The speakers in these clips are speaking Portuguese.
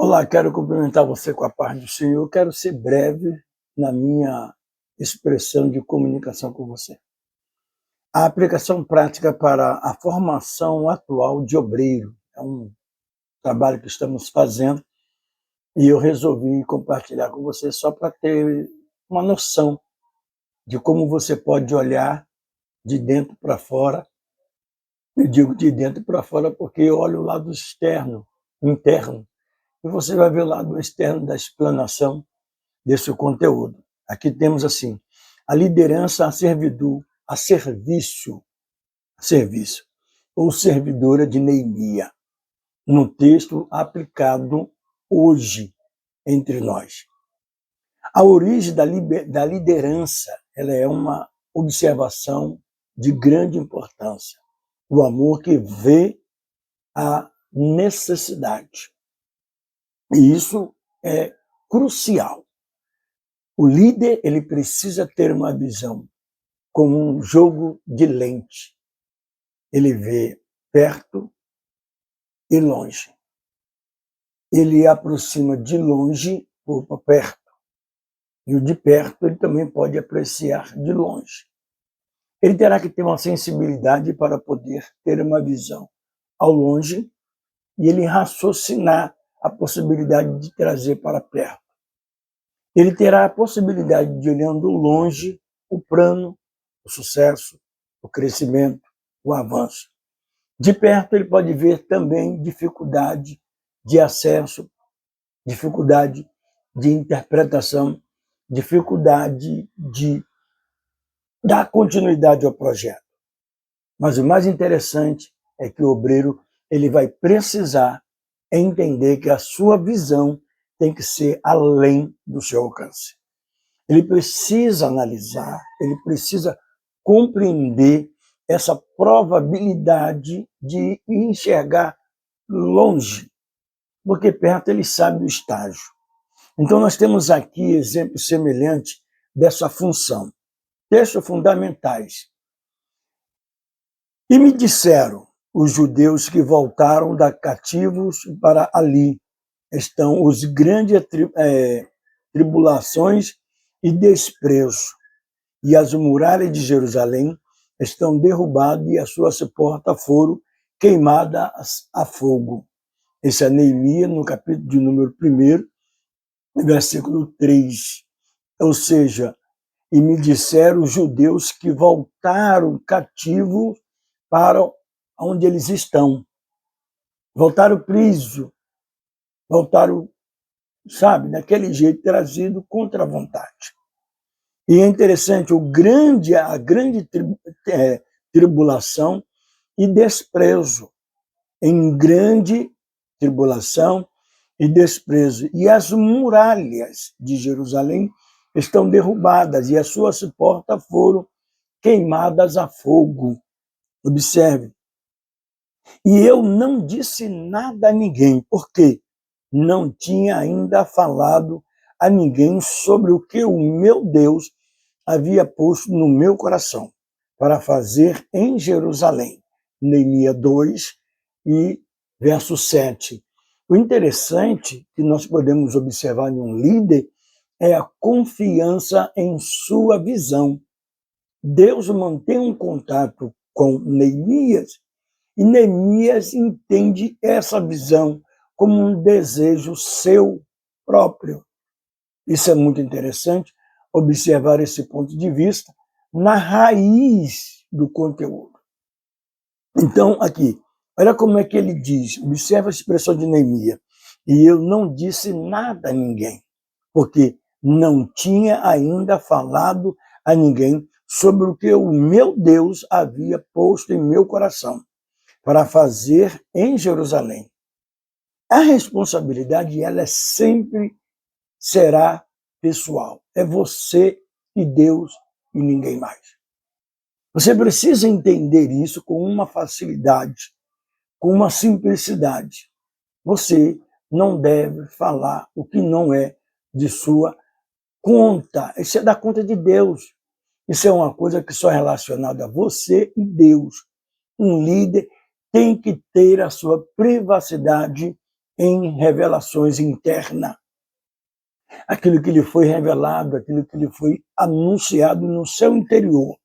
Olá, quero cumprimentar você com a paz do Senhor. Eu quero ser breve na minha expressão de comunicação com você. A aplicação prática para a formação atual de obreiro é um trabalho que estamos fazendo e eu resolvi compartilhar com você só para ter uma noção de como você pode olhar de dentro para fora. Eu digo de dentro para fora porque eu olho o lado externo, interno, e você vai ver o lado externo da explanação desse conteúdo. Aqui temos assim, a liderança a serviço ou servidora de Neemia, no texto aplicado hoje entre nós. A origem da liderança ela é uma observação de grande importância. O amor que vê a necessidade. E isso é crucial. O líder ele precisa ter uma visão como um jogo de lente. Ele vê perto e longe. Ele aproxima de longe para perto. E o de perto ele também pode apreciar de longe. Ele terá que ter uma sensibilidade para poder ter uma visão ao longe e ele raciocinar a possibilidade de trazer para perto. Ele terá a possibilidade de, olhando longe, o plano, o sucesso, o crescimento, o avanço. De perto, ele pode ver também dificuldade de acesso, dificuldade de interpretação, dificuldade de dar continuidade ao projeto. Mas o mais interessante é que o obreiro ele vai precisar entender que a sua visão tem que ser além do seu alcance. Ele precisa analisar, ele precisa compreender essa probabilidade de enxergar longe, porque perto ele sabe o estágio. Então nós temos aqui exemplos semelhantes dessa função. Textos fundamentais. E me disseram os judeus que voltaram da cativos para ali, estão os grandes tribulações e desprezo, e as muralhas de Jerusalém estão derrubadas e as suas portas foram queimadas a fogo. Esse é Neemias, no capítulo de número 1, versículo 3. Ou seja, e me disseram os judeus que voltaram cativos para onde eles estão. Voltaram preso, voltaram, sabe, daquele jeito trazido contra a vontade. E é interessante, a grande tribulação e desprezo. Em grande tribulação e desprezo. E as muralhas de Jerusalém estão derrubadas e as suas portas foram queimadas a fogo. Observe. E eu não disse nada a ninguém, porque não tinha ainda falado a ninguém sobre o que o meu Deus havia posto no meu coração para fazer em Jerusalém. Neemias 2 e verso 7. O interessante que nós podemos observar em um líder é a confiança em sua visão. Deus mantém um contato com Neemias e Neemias entende essa visão como um desejo seu próprio. Isso é muito interessante, observar esse ponto de vista na raiz do conteúdo. Então, aqui, olha como é que ele diz, observa a expressão de Neemias, e eu não disse nada a ninguém, porque não tinha ainda falado a ninguém sobre o que o meu Deus havia posto em meu coração para fazer em Jerusalém. A responsabilidade, ela sempre será pessoal. É você e Deus e ninguém mais. Você precisa entender isso com uma facilidade, com uma simplicidade. Você não deve falar o que não é de sua conta. Isso é da conta de Deus. Isso é uma coisa que só é relacionada a você e Deus. Um líder tem que ter a sua privacidade em revelações internas. Aquilo que lhe foi revelado, aquilo que lhe foi anunciado no seu interior.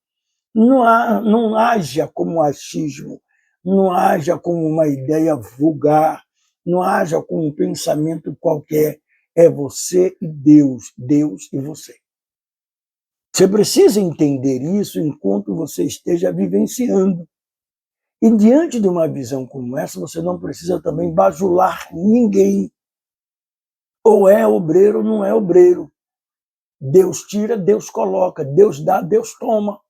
Não haja como achismo, não haja como uma ideia vulgar, não haja como um pensamento qualquer. É você e Deus, Deus e você. Você precisa entender isso enquanto você esteja vivenciando. E diante de uma visão como essa, você não precisa também bajular ninguém. Ou é obreiro ou não é obreiro. Deus tira, Deus coloca. Deus dá, Deus toma.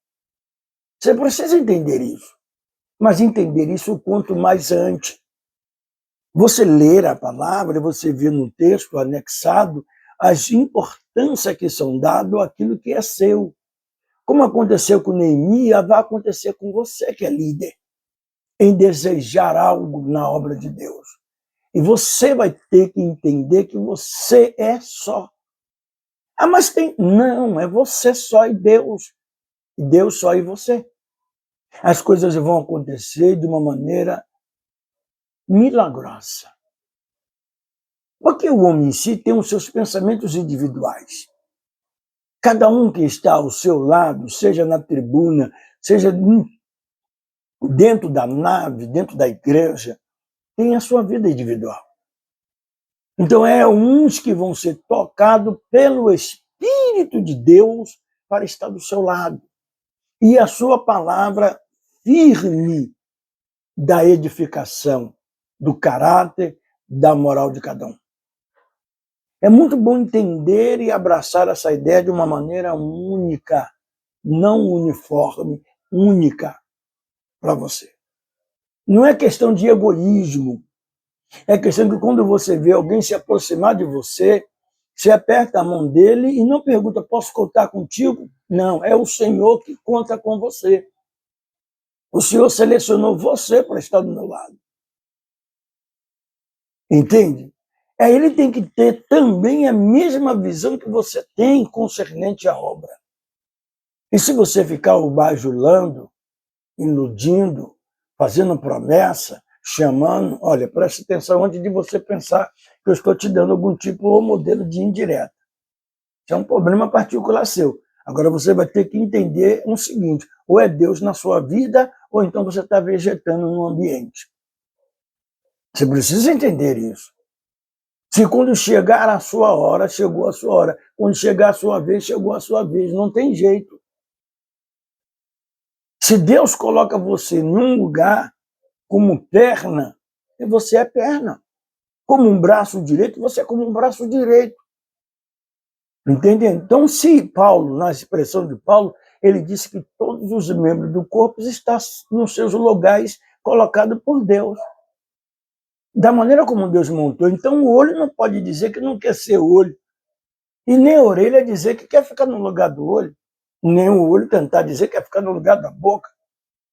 Você precisa entender isso. Mas entender isso o quanto mais antes. Você ler a palavra, você vê no texto anexado as importâncias que são dadas àquilo que é seu. Como aconteceu com Neemias, vai acontecer com você que é líder, em desejar algo na obra de Deus. E você vai ter que entender que você é só. Ah, mas tem... Não, é você só e Deus. E Deus só e você. As coisas vão acontecer de uma maneira milagrosa. Porque o homem em si tem os seus pensamentos individuais. Cada um que está ao seu lado, seja na tribuna, seja dentro da nave, dentro da igreja, tem a sua vida individual. Então, uns que vão ser tocados pelo Espírito de Deus para estar do seu lado. E a sua palavra firme da edificação, do caráter, da moral de cada um. É muito bom entender e abraçar essa ideia de uma maneira única, não uniforme, única para você. Não é questão de egoísmo, é questão que quando você vê alguém se aproximar de você, você aperta a mão dele e não pergunta, posso contar contigo? Não, é o Senhor que conta com você. O Senhor selecionou você para estar do meu lado. Entende? Ele tem que ter também a mesma visão que você tem concernente à obra. E se você ficar o bajulando, iludindo, fazendo promessa, chamando, olha, preste atenção antes de você pensar que eu estou te dando algum tipo ou modelo de indireta. Isso é um problema particular seu. Agora você vai ter que entender o seguinte, ou é Deus na sua vida, ou então você está vegetando no ambiente. Você precisa entender isso. Se quando chegar a sua hora, chegou a sua hora. Quando chegar a sua vez, chegou a sua vez. Não tem jeito. Se Deus coloca você num lugar como perna, você é perna. Como um braço direito, você é como um braço direito. Entende? Então, se Paulo, na expressão de Paulo, ele disse que todos os membros do corpo estão nos seus lugares colocados por Deus. Da maneira como Deus montou. Então, o olho não pode dizer que não quer ser olho. E nem a orelha dizer que quer ficar no lugar do olho. Nem o olho tentar dizer que quer ficar no lugar da boca.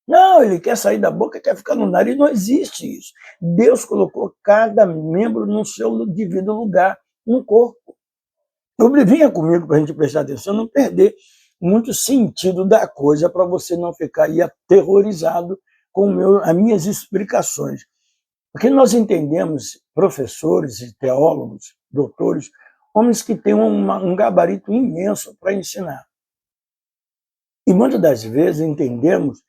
Não, ele quer sair da boca e quer ficar no nariz. Não existe isso. Deus colocou cada membro no seu devido lugar, no corpo. Vinha comigo para a gente prestar atenção, não perder muito sentido da coisa, para você não ficar aí aterrorizado com as minhas explicações. Porque nós entendemos professores e teólogos, doutores, homens que têm um gabarito imenso para ensinar. E muitas das vezes entendemos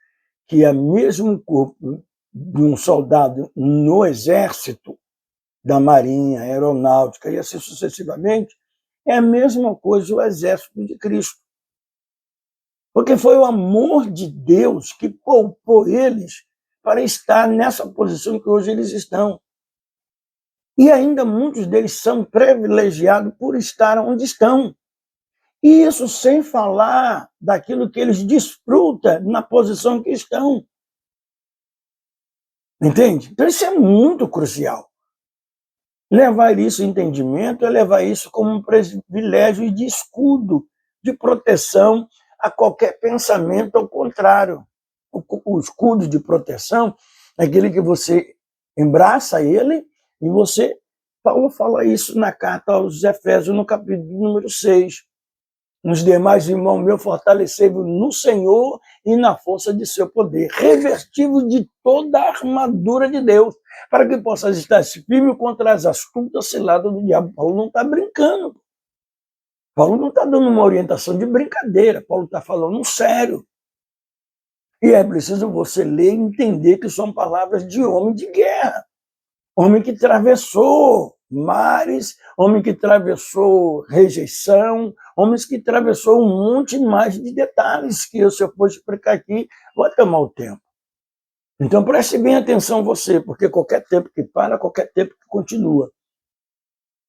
que é mesmo corpo de um soldado no exército, da marinha, aeronáutica e assim sucessivamente, é a mesma coisa o exército de Cristo. Porque foi o amor de Deus que poupou eles para estar nessa posição que hoje eles estão. E ainda muitos deles são privilegiados por estar onde estão. E isso sem falar daquilo que eles desfrutam na posição que estão. Entende? Então isso é muito crucial. Levar isso em entendimento é levar isso como um privilégio e de escudo, de proteção a qualquer pensamento ao contrário. O escudo de proteção é aquele que você embraça ele e você... Paulo fala isso na carta aos Efésios, no capítulo número 6. Nos demais, irmão meu, fortalecei-vos no Senhor e na força de seu poder. Revestivos de toda a armadura de Deus. para que possas estar firme contra as astutas ciladas do diabo. Paulo não está brincando. Paulo não está dando uma orientação de brincadeira. Paulo está falando sério. E é preciso você ler e entender que são palavras de homem de guerra. Homem que atravessou mares, homem que atravessou rejeição, homens que atravessou um monte mais de detalhes que, se eu for explicar aqui, vai tomar o tempo. Então preste bem atenção você, porque qualquer tempo que para, qualquer tempo que continua.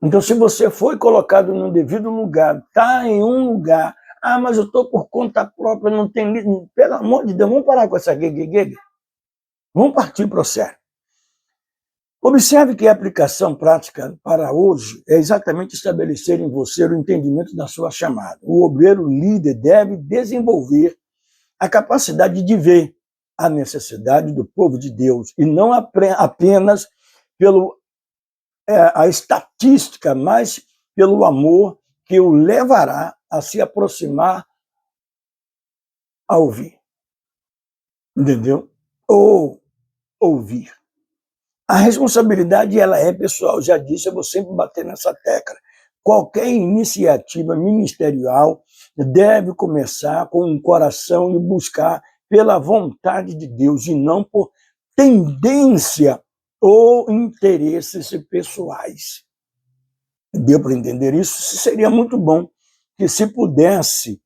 Então, se você foi colocado no devido lugar, está em um lugar, mas eu estou por conta própria, não tem... Pelo amor de Deus, vamos parar com essa guegue. Vamos partir para o sério. Observe que a aplicação prática para hoje é exatamente estabelecer em você o entendimento da sua chamada. O obreiro líder deve desenvolver a capacidade de ver a necessidade do povo de Deus e não apenas a estatística, mas pelo amor que o levará a se aproximar a ouvir. Entendeu? Ou ouvir. A responsabilidade, ela é pessoal, já disse, eu vou sempre bater nessa tecla. Qualquer iniciativa ministerial deve começar com um coração e buscar pela vontade de Deus e não por tendência ou interesses pessoais. Deu para entender isso? Seria muito bom que se pudesse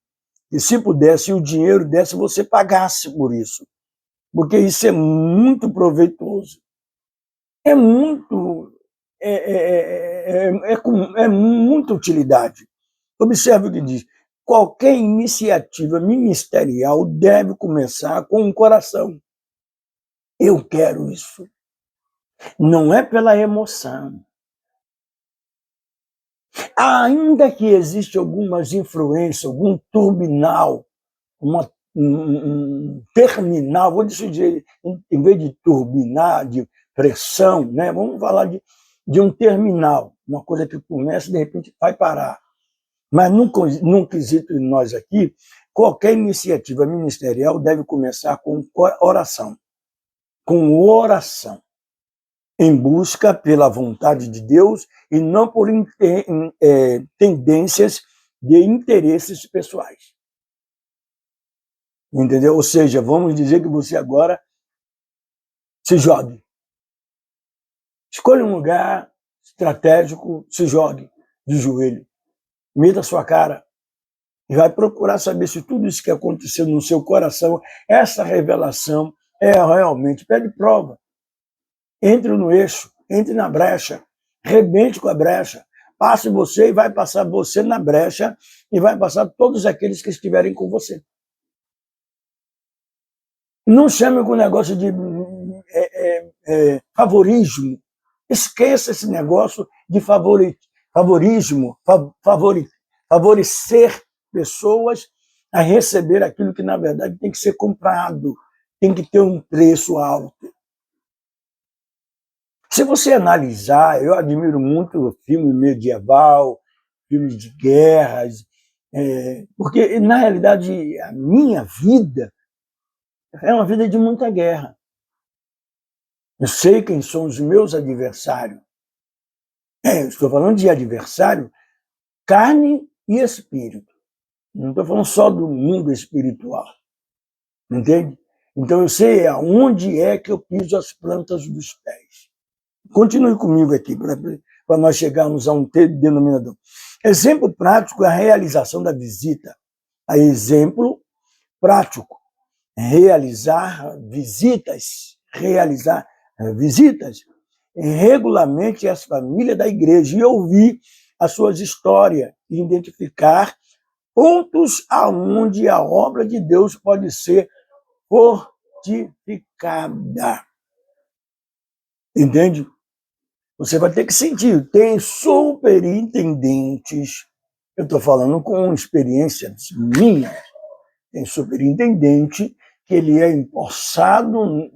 o dinheiro desse, você pagasse por isso. Porque isso é muito proveitoso. É muita utilidade. Observe o que diz. Qualquer iniciativa ministerial deve começar com um coração. Eu quero isso. Não é pela emoção. Ainda que exista algumas influências, algum turbinal, um terminal, vou dizer, em vez de turbinar, de pressão, né? Vamos falar de um terminal, uma coisa que começa e de repente vai parar. Mas num quesito de nós aqui, qualquer iniciativa ministerial deve começar com oração. Com oração. Em busca pela vontade de Deus e não por tendências de interesses pessoais. Entendeu? Ou seja, vamos dizer que você agora se jogue. Escolha um lugar estratégico, se jogue de joelho. Meta a sua cara e vai procurar saber se tudo isso que aconteceu no seu coração, essa revelação é realmente, pede prova. Entre no eixo, entre na brecha, rebente com a brecha, passe você e vai passar você na brecha e vai passar todos aqueles que estiverem com você. Não chame com negócio de favorismo. Esqueça esse negócio de favorismo, favorecer pessoas a receber aquilo que, na verdade, tem que ser comprado, tem que ter um preço alto. Se você analisar, eu admiro muito filme medieval, filmes de guerras, porque, na realidade, a minha vida é uma vida de muita guerra. Eu sei quem são os meus adversários. Estou falando de adversário, carne e espírito. Não estou falando só do mundo espiritual. Entende? Então eu sei aonde é que eu piso as plantas dos pés. Continue comigo aqui, para nós chegarmos a um denominador. Exemplo prático é a realização da visita. Exemplo prático, realizar visitas regularmente às famílias da igreja e ouvir as suas histórias e identificar pontos aonde a obra de Deus pode ser fortificada. Entende? Você vai ter que sentir. Tem superintendentes, eu estou falando com experiências minhas, tem superintendente que ele é empossado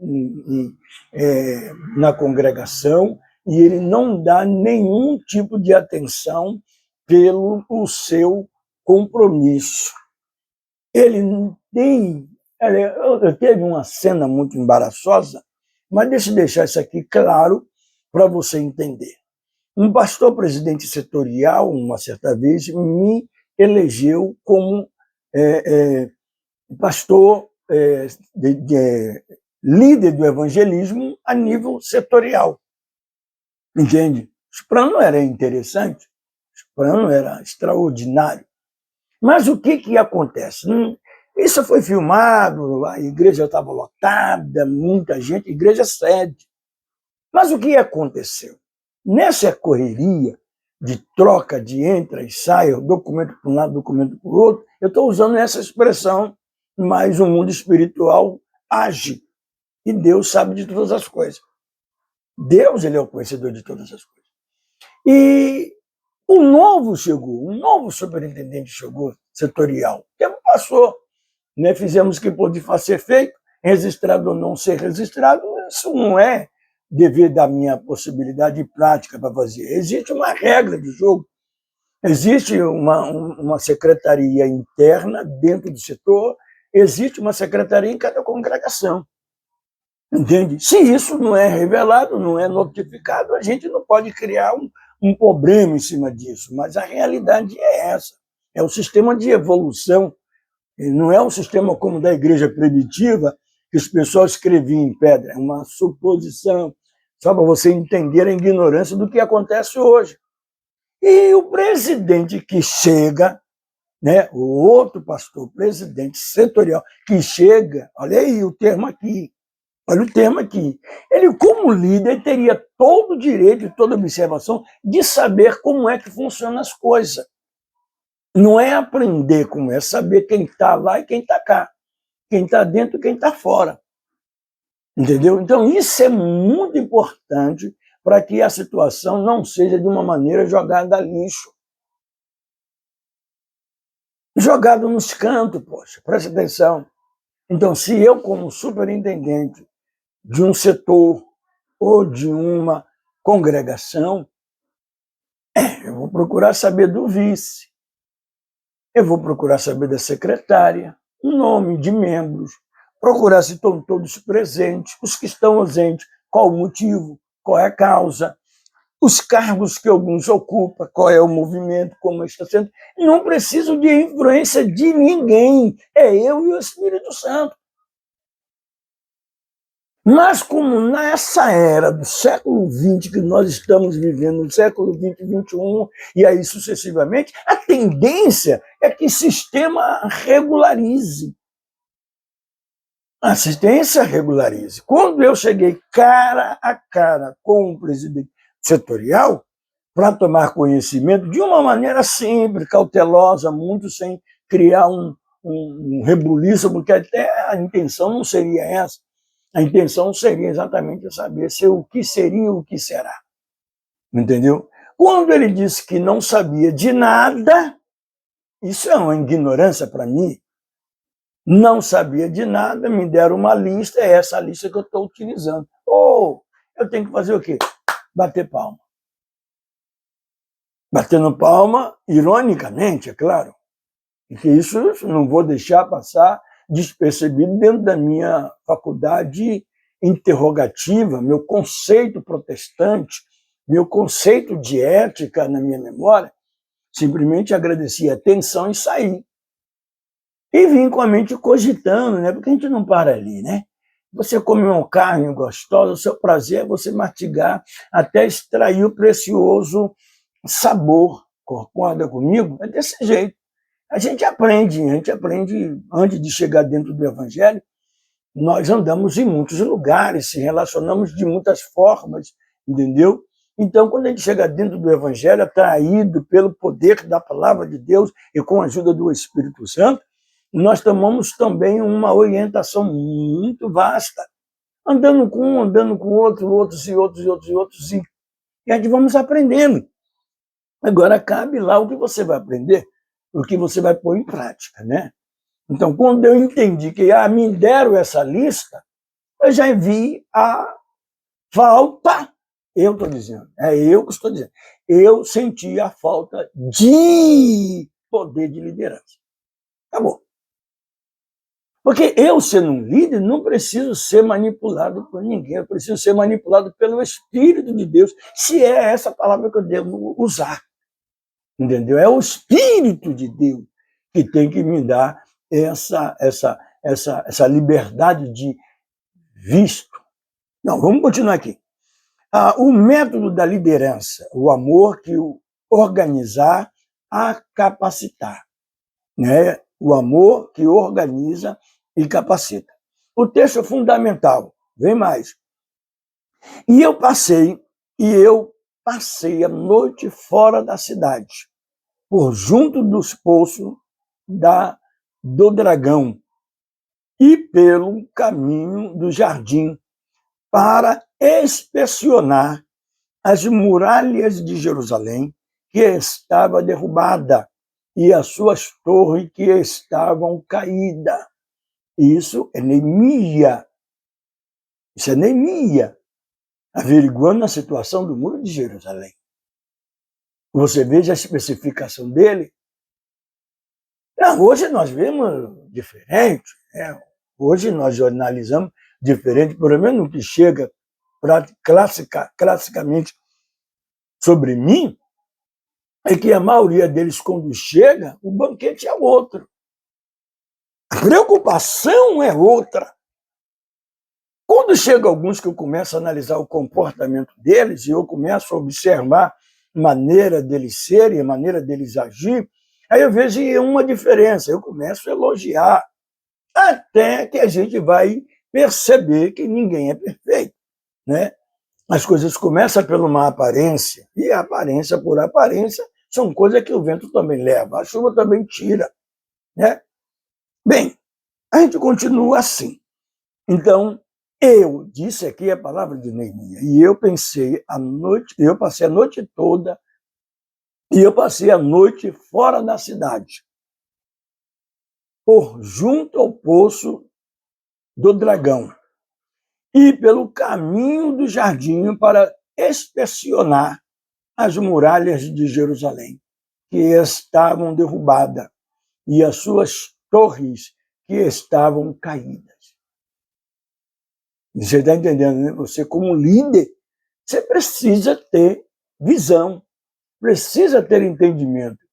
na congregação e ele não dá nenhum tipo de atenção pelo seu compromisso. Ele tem... Eu teve uma cena muito embaraçosa Mas deixa eu deixar isso aqui claro para você entender. Um pastor presidente setorial, uma certa vez, me elegeu como pastor, líder do evangelismo a nível setorial. Entende? O plano era interessante, o plano era extraordinário. Mas o que acontece? Isso foi filmado, a igreja estava lotada, muita gente, igreja sede. Mas o que aconteceu? Nessa correria de troca de entra e sai, documento para um lado, documento para o outro, eu estou usando essa expressão, mas o mundo espiritual age. E Deus sabe de todas as coisas. Deus, ele é o conhecedor de todas as coisas. E o novo chegou, um novo superintendente chegou, setorial. O tempo passou, né? Fizemos o que pôde ser feito, registrado ou não ser registrado, isso não é dever da minha possibilidade prática para fazer. Existe uma regra de jogo, existe uma secretaria interna dentro do setor, existe uma secretaria em cada congregação. Entende? Se isso não é revelado, não é notificado, a gente não pode criar um problema em cima disso. Mas a realidade é essa. É o sistema de evolução. Não é um sistema como da igreja primitiva, que os pessoal escreviam em pedra. É uma suposição, só para você entender a ignorância do que acontece hoje. E o presidente que chega, né, o outro pastor, presidente setorial, que chega, olha aí o termo aqui, olha o tema aqui. Ele, como líder, teria todo o direito e toda a observação de saber como é que funcionam as coisas. Não é aprender como é saber quem está lá e quem está cá. Quem está dentro e quem está fora. Entendeu? Então, isso é muito importante para que a situação não seja de uma maneira jogada a lixo. Jogado nos cantos, poxa, presta atenção. Então, se eu, como superintendente de um setor ou de uma congregação, eu vou procurar saber do vice, eu vou procurar saber da secretária, o nome de membros, procurar se estão todos presentes, os que estão ausentes, qual o motivo, qual é a causa, os cargos que alguns ocupam, qual é o movimento, como está sendo. Não preciso de influência de ninguém, é eu e o Espírito Santo. Mas como nessa era do século XX que nós estamos vivendo, no século XX, XXI, e aí sucessivamente, a tendência é que o sistema regularize. A assistência regularize. Quando eu cheguei cara a cara com o presidente setorial, para tomar conhecimento de uma maneira simples, cautelosa, muito sem criar um rebuliço, porque até a intenção não seria essa. A intenção seria exatamente saber o que seria e o que será. Entendeu? Quando ele disse que não sabia de nada, isso é uma ignorância para mim. Não sabia de nada, me deram uma lista, é essa lista que eu estou utilizando. Ou eu tenho que fazer o quê? Bater palma. Batendo palma, ironicamente, é claro. Porque isso eu não vou deixar passar despercebido dentro da minha faculdade interrogativa, meu conceito protestante, meu conceito de ética na minha memória. Simplesmente agradeci a atenção e saí. E vim com a mente cogitando, né? Porque a gente não para ali, né? Você come uma carne gostosa, o seu prazer é você mastigar até extrair o precioso sabor. Concorda comigo? É desse jeito. A gente aprende antes de chegar dentro do Evangelho, nós andamos em muitos lugares, se relacionamos de muitas formas, entendeu? Então, quando a gente chega dentro do Evangelho, atraído pelo poder da palavra de Deus e com a ajuda do Espírito Santo, nós tomamos também uma orientação muito vasta, andando com um, andando com outro, outros, e a gente vamos aprendendo. Agora, cabe lá o que você vai aprender, o que você vai pôr em prática, né? Então, quando eu entendi que me deram essa lista, eu já vi a falta, eu estou dizendo, é eu que estou dizendo, eu senti a falta de poder de liderança. Acabou. Porque eu, sendo um líder, não preciso ser manipulado por ninguém, eu preciso ser manipulado pelo Espírito de Deus, se é essa palavra que eu devo usar. Entendeu? É o Espírito de Deus que tem que me dar essa liberdade de visto. Não, vamos continuar aqui. O método da liderança, o amor que o organizar a capacitar. Né? O amor que organiza e capacita. O texto é fundamental, vem mais. E eu passei a noite fora da cidade, por junto dos poços do dragão e pelo caminho do jardim, para inspecionar as muralhas de Jerusalém, que estava derrubada, e as suas torres que estavam caídas. Isso é Neemias. Isso é Neemias, averiguando a situação do muro de Jerusalém. Você veja a especificação dele. Não, hoje nós vemos diferente. Né? Hoje nós analisamos diferente, pelo menos o que chega classicamente sobre mim, é que a maioria deles, quando chega, o banquete é outro. A preocupação é outra. Quando chega alguns que eu começo a analisar o comportamento deles e eu começo a observar a maneira deles serem, a maneira deles agir, aí eu vejo uma diferença, eu começo a elogiar, até que a gente vai perceber que ninguém é perfeito, né? As coisas começam pela uma aparência, e a aparência por aparência são coisas que o vento também leva, a chuva também tira, né? Bem, a gente continua assim. Então, eu disse aqui a palavra de Neemias, e eu passei a noite toda, e eu passei a noite fora da cidade, por junto ao poço do dragão, e pelo caminho do jardim para inspecionar as muralhas de Jerusalém, que estavam derrubadas, e as suas torres que estavam caídas. Você está entendendo, né? Você, como líder, você precisa ter visão, precisa ter entendimento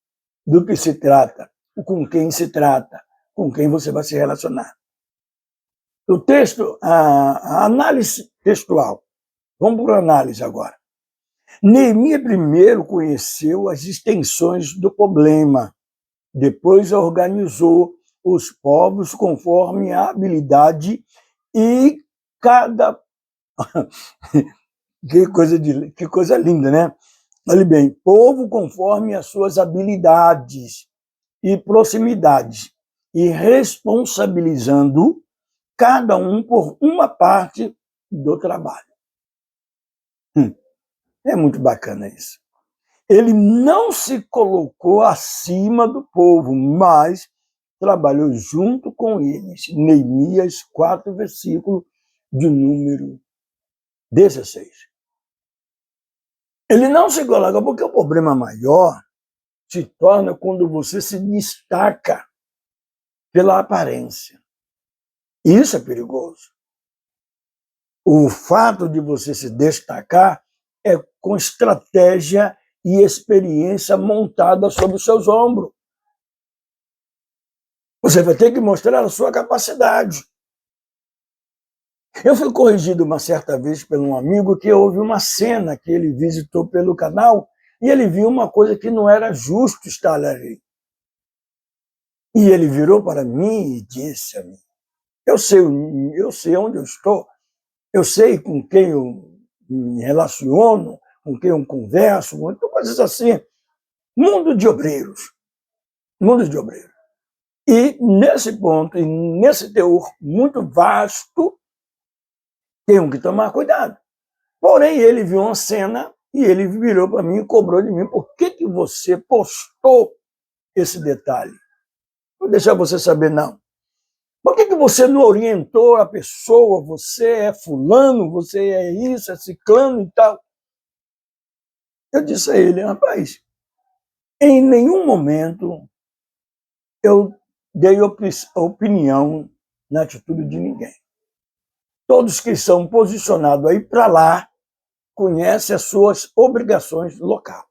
do que se trata, com quem se trata, com quem você vai se relacionar. O texto, a análise textual. Vamos para a análise agora. Neemias primeiro conheceu as extensões do problema, depois organizou os povos conforme a habilidade e cada... que coisa linda, né? Olha bem, povo conforme as suas habilidades e proximidades, e responsabilizando cada um por uma parte do trabalho. É muito bacana isso. Ele não se colocou acima do povo, mas trabalhou junto com eles. Neemias 4, versículo de número 16. Ele não se coloca, porque o problema maior se torna quando você se destaca pela aparência. Isso é perigoso. O fato de você se destacar é com estratégia e experiência montada sobre os seus ombros. Você vai ter que mostrar a sua capacidade. Eu fui corrigido uma certa vez por um amigo que houve uma cena que ele visitou pelo canal e ele viu uma coisa que não era justo estar ali. E ele virou para mim e disse a mim, eu sei onde eu estou, eu sei com quem eu me relaciono, com quem eu converso, coisas assim. Mundo de obreiros. Mundo de obreiros. E nesse ponto, e nesse teor muito vasto, tem que tomar cuidado. Porém, ele viu uma cena e ele virou para mim e cobrou de mim, por que você postou esse detalhe? Vou deixar você saber, não. Por que você não orientou a pessoa, você é fulano, você é isso, é ciclano e tal? Eu disse a ele, rapaz, em nenhum momento eu dei opinião na atitude de ninguém. Todos que são posicionados aí para lá conhecem as suas obrigações locais.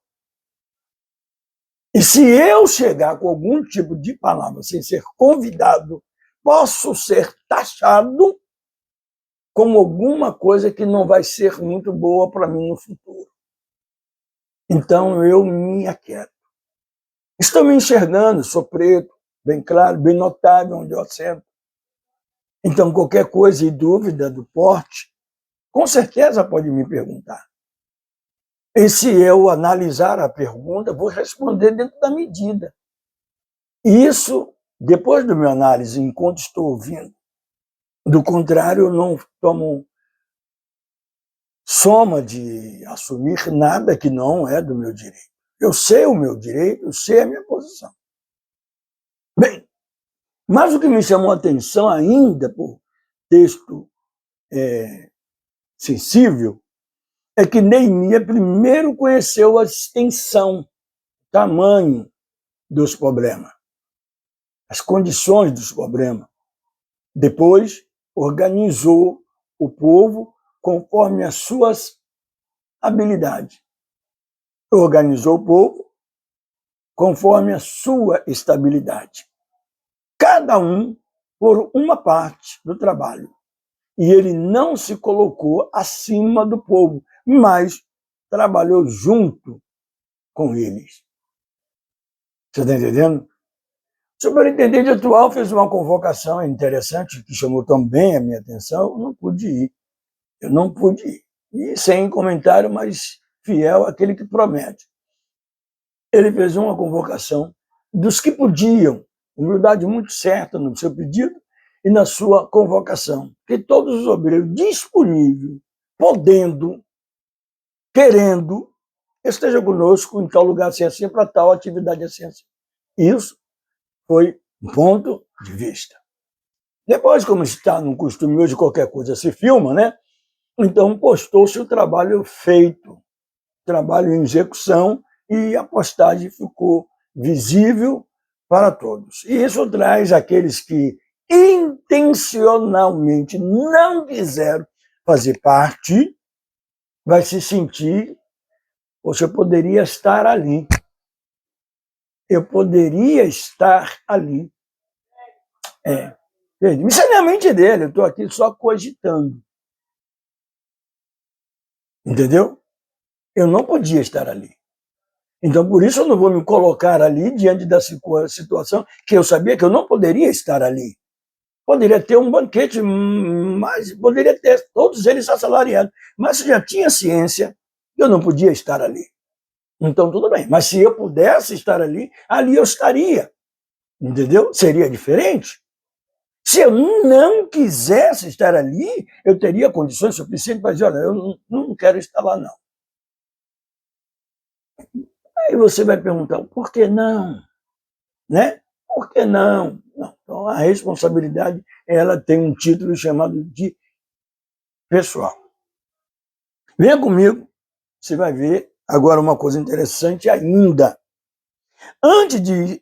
E se eu chegar com algum tipo de palavra sem ser convidado, posso ser taxado como alguma coisa que não vai ser muito boa para mim no futuro. Então eu me aquieto. Estou me enxergando, sou preto, bem claro, bem notável onde eu assento. Então qualquer coisa e dúvida do porte, com certeza pode me perguntar. E se eu analisar a pergunta, vou responder dentro da medida. Isso, depois da minha análise, enquanto estou ouvindo. Do contrário, eu não tomo soma de assumir nada que não é do meu direito. Eu sei o meu direito, eu sei a minha posição. Bem, mas o que me chamou a atenção ainda por texto sensível é que Neemias primeiro conheceu a extensão, o tamanho dos problemas, as condições dos problemas. Depois, organizou o povo conforme as suas habilidades. Organizou o povo conforme a sua estabilidade. Cada um por uma parte do trabalho. E ele não se colocou acima do povo, mas trabalhou junto com eles. Você está entendendo? O superintendente atual fez uma convocação interessante que chamou também a minha atenção. Eu não pude ir. Eu não pude ir. E sem comentário, mas fiel àquele que promete. Ele fez uma convocação dos que podiam, humildade muito certa no seu pedido e na sua convocação, que todos os obreiros disponíveis, podendo, querendo, esteja conosco em tal lugar assim, para tal atividade assim. Isso foi um ponto de vista. Depois, como está no costume hoje, qualquer coisa se filma, né? Então postou-se o trabalho feito, trabalho em execução, e a postagem ficou visível para todos. E isso traz aqueles que intencionalmente não quiseram fazer parte, vai se sentir, você poderia estar ali. Eu poderia estar ali. Isso é na mente dele, eu estou aqui só cogitando. Entendeu? Eu não podia estar ali. Então, por isso eu não vou me colocar ali diante da situação que eu sabia que eu não poderia estar ali. Poderia ter um banquete, mas poderia ter todos eles assalariados. Mas eu já tinha ciência que eu não podia estar ali. Então, tudo bem. Mas se eu pudesse estar ali, ali eu estaria. Entendeu? Seria diferente. Se eu não quisesse estar ali, eu teria condições suficientes para dizer, olha, eu não quero estar lá, não. Aí você vai perguntar, por que não? Né? Por que não? Não. Então, a responsabilidade, ela tem um título chamado de pessoal. Venha comigo, você vai ver agora uma coisa interessante ainda. Antes de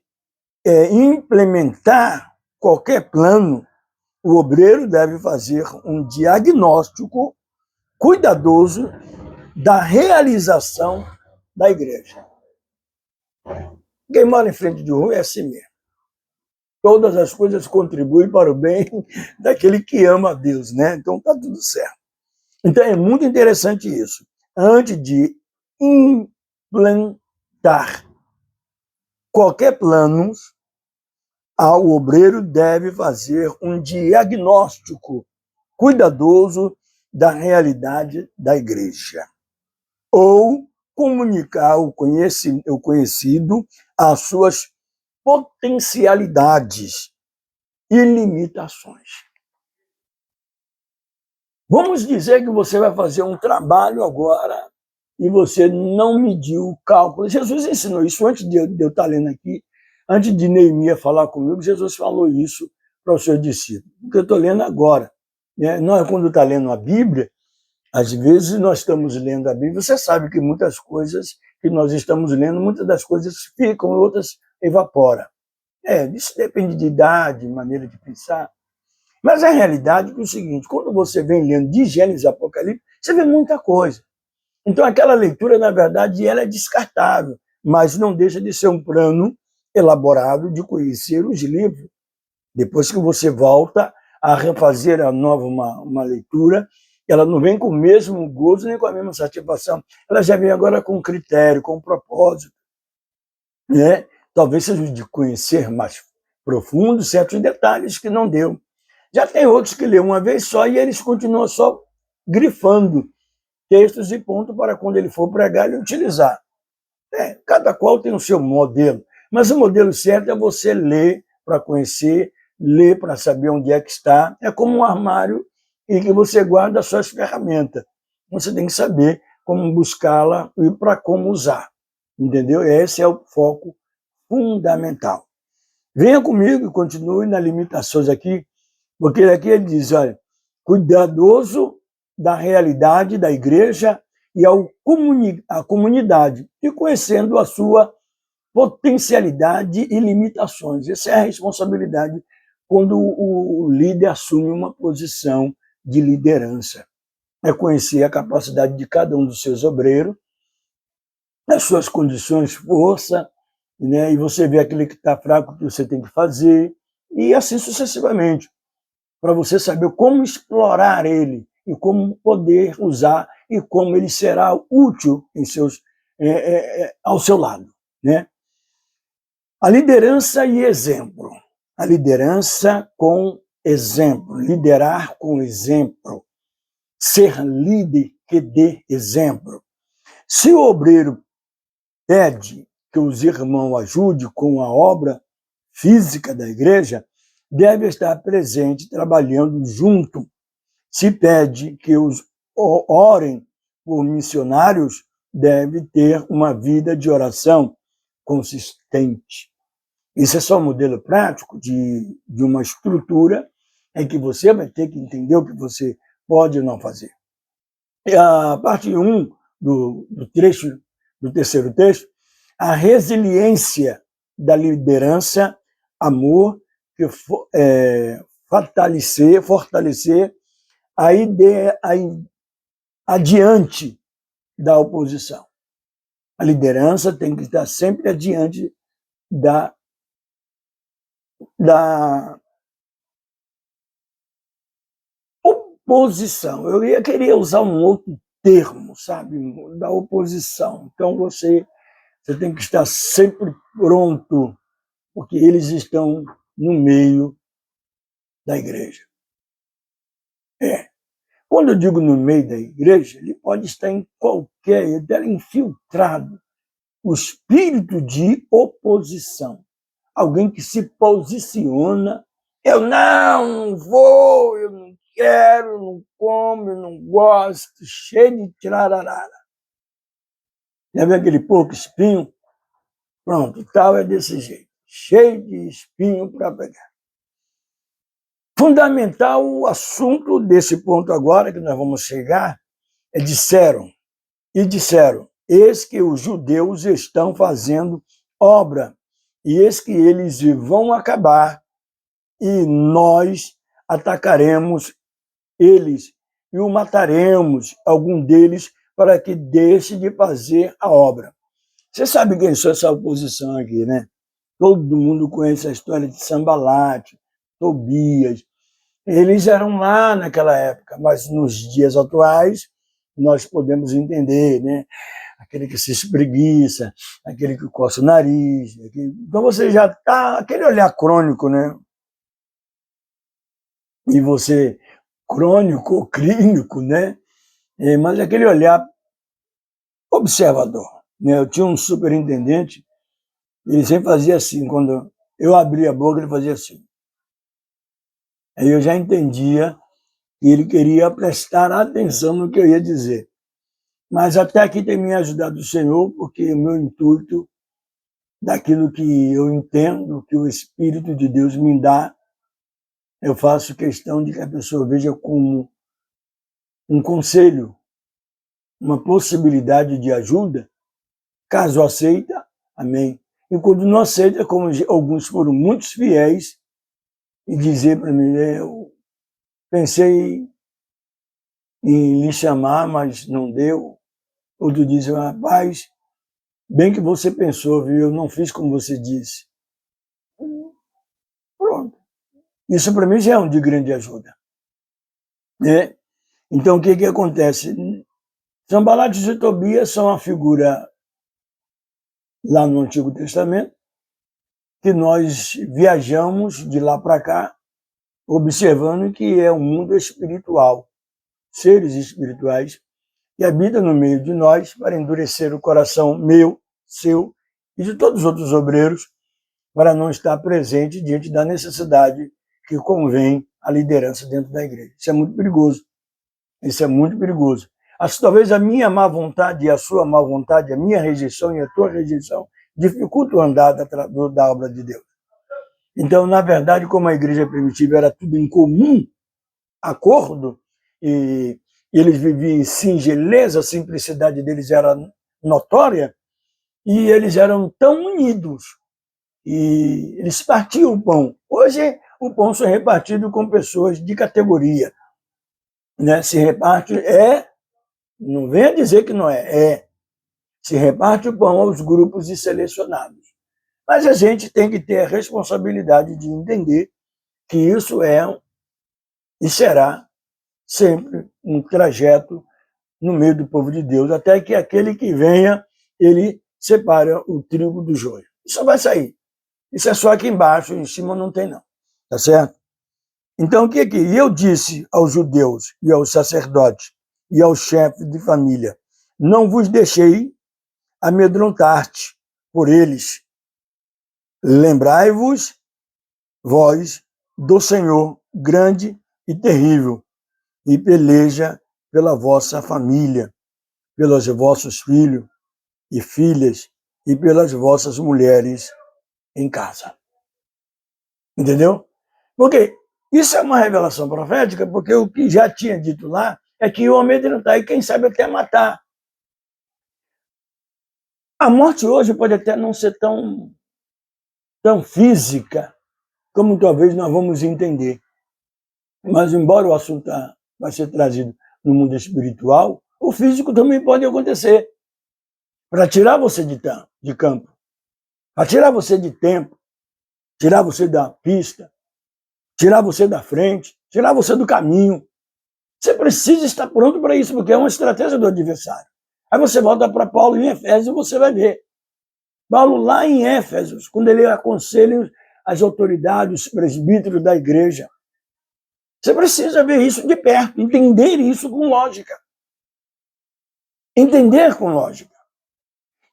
implementar qualquer plano, o obreiro deve fazer um diagnóstico cuidadoso da realização da igreja. Quem mora em frente de rua é assim mesmo. Todas as coisas contribuem para o bem daquele que ama a Deus, né? Então está tudo certo. Então é muito interessante isso. Antes de implantar qualquer plano, o obreiro deve fazer um diagnóstico cuidadoso da realidade da igreja. Ou comunicar o conhecido às suas potencialidades e limitações. Vamos dizer que você vai fazer um trabalho agora e você não mediu o cálculo. Jesus ensinou isso antes de eu estar lendo aqui, antes de Neemias falar comigo, Jesus falou isso para os seus discípulos. O que eu estou lendo agora. Nós, quando está lendo a Bíblia, às vezes nós estamos lendo a Bíblia, você sabe que muitas coisas que nós estamos lendo, muitas das coisas ficam, outras evaporam. Isso depende de idade, maneira de pensar. Mas a realidade é que é o seguinte, quando você vem lendo de Gênesis e Apocalipse, você vê muita coisa. Então aquela leitura, na verdade, ela é descartável, mas não deixa de ser um plano elaborado de conhecer os livros. Depois que você volta a refazer a nova uma leitura, ela não vem com o mesmo gozo nem com a mesma satisfação. Ela já vem agora com critério, com propósito, né? Talvez seja de conhecer mais profundo certos detalhes que não deu. Já tem outros que lê uma vez só e eles continuam só grifando textos e ponto para quando ele for pregar ele utilizar. Cada qual tem o seu modelo, mas o modelo certo é você ler para conhecer, ler para saber onde é que está. É como um armário em que você guarda as suas ferramentas. Você tem que saber como buscá-la e para como usar. Entendeu? Esse é o foco fundamental. Venha comigo e continue nas limitações aqui, porque aqui ele diz, olha, cuidadoso da realidade da igreja e a comunidade, e conhecendo a sua potencialidade e limitações. Essa é a responsabilidade quando o líder assume uma posição de liderança. É conhecer a capacidade de cada um dos seus obreiros, as suas condições, força, né? E você vê aquele que está fraco, que você tem que fazer, e assim sucessivamente, para você saber como explorar ele e como poder usar e como ele será útil em ao seu lado, né? A liderança e exemplo. A liderança com exemplo. Liderar com exemplo. Ser líder que dê exemplo. Se o obreiro pede que os irmãos ajudem com a obra física da igreja, deve estar presente, trabalhando junto. Se pede que os orem por missionários, deve ter uma vida de oração consistente. Isso é só um modelo prático de uma estrutura em que você vai ter que entender o que você pode ou não fazer. E a parte 1 do terceiro texto, a resiliência da liderança, amor, que fortalecer a ideia adiante da oposição. A liderança tem que estar sempre adiante da oposição. Eu queria usar um outro termo, sabe? Da oposição. Então você tem que estar sempre pronto, porque eles estão no meio da igreja. Quando eu digo no meio da igreja, ele pode estar em qualquer, ele está infiltrado. O espírito de oposição. Alguém que se posiciona, eu não vou, eu não quero, não como, eu não gosto, cheio de tirararara. Já viu aquele porco espinho? Pronto, tal é desse jeito, cheio de espinho para pegar. Fundamental o assunto desse ponto agora, que nós vamos chegar, é disseram, eis que os judeus estão fazendo obra, e eis que eles vão acabar, e nós atacaremos eles, e o mataremos, algum deles, para que deixe de fazer a obra. Você sabe quem são essa oposição aqui, né? Todo mundo conhece a história de Sambalate, Tobias. Eles eram lá naquela época, mas nos dias atuais nós podemos entender, né? Aquele que se espreguiça, aquele que coça o nariz. Então você já está, aquele olhar crônico, né? E você, crônico ou clínico, né? Mas aquele olhar observador. Né? Eu tinha um superintendente, ele sempre fazia assim, quando eu abria a boca, ele fazia assim. Aí eu já entendia que ele queria prestar atenção no que eu ia dizer. Mas até aqui tem me ajudado o Senhor, porque o meu intuito, daquilo que eu entendo, que o Espírito de Deus me dá, eu faço questão de que a pessoa veja como um conselho, uma possibilidade de ajuda, caso aceita, amém. E quando não aceita, como alguns foram muito fiéis, e dizer para mim, pensei em lhe chamar, mas não deu. Outro disse, rapaz, bem que você pensou, viu? Eu não fiz como você disse. Pronto. Isso para mim já é um de grande ajuda, né? Então, o que acontece? Sanbalate e Tobias são a figura lá no Antigo Testamento, que nós viajamos de lá para cá, observando que é um mundo espiritual, seres espirituais, que habitam no meio de nós para endurecer o coração meu, seu e de todos os outros obreiros, para não estar presente diante da necessidade que convém à liderança dentro da igreja. Isso é muito perigoso. Isso é muito perigoso. Talvez a minha má vontade e a sua má vontade, a minha rejeição e a tua rejeição, dificultam o andar da obra de Deus. Então, na verdade, como a igreja primitiva era tudo em comum, acordo, e eles viviam em singeleza, a simplicidade deles era notória, e eles eram tão unidos, e eles partiam o pão. Hoje, o pão é repartido com pessoas de categoria, né? Se reparte, não venha dizer que não é, se reparte o pão aos grupos de selecionados. Mas a gente tem que ter a responsabilidade de entender que isso é e será sempre um trajeto no meio do povo de Deus, até que aquele que venha, ele separa o trigo do joio. Isso vai sair. Isso é só aqui embaixo, em cima não tem não. Tá certo? Então, o que eu disse aos judeus e aos sacerdotes e aos chefes de família? Não vos deixei amedrontar-te por eles. Lembrai-vos, vós, do Senhor grande e terrível, e peleja pela vossa família, pelos vossos filhos e filhas, e pelas vossas mulheres em casa. Entendeu? Porque isso é uma revelação profética, porque o que já tinha dito lá é que o amedrontar e quem sabe até matar. A morte hoje pode até não ser tão física como talvez nós vamos entender. Mas embora o assunto vai ser trazido no mundo espiritual, o físico também pode acontecer. Para tirar você de campo, para tirar você de tempo, tirar você da pista, tirar você da frente, tirar você do caminho. Você precisa estar pronto para isso, porque é uma estratégia do adversário. Aí você volta para Paulo em Efésios e você vai ver. Paulo lá em Éfesos, quando ele aconselha as autoridades, os presbíteros da igreja, você precisa ver isso de perto, entender isso com lógica. Entender com lógica.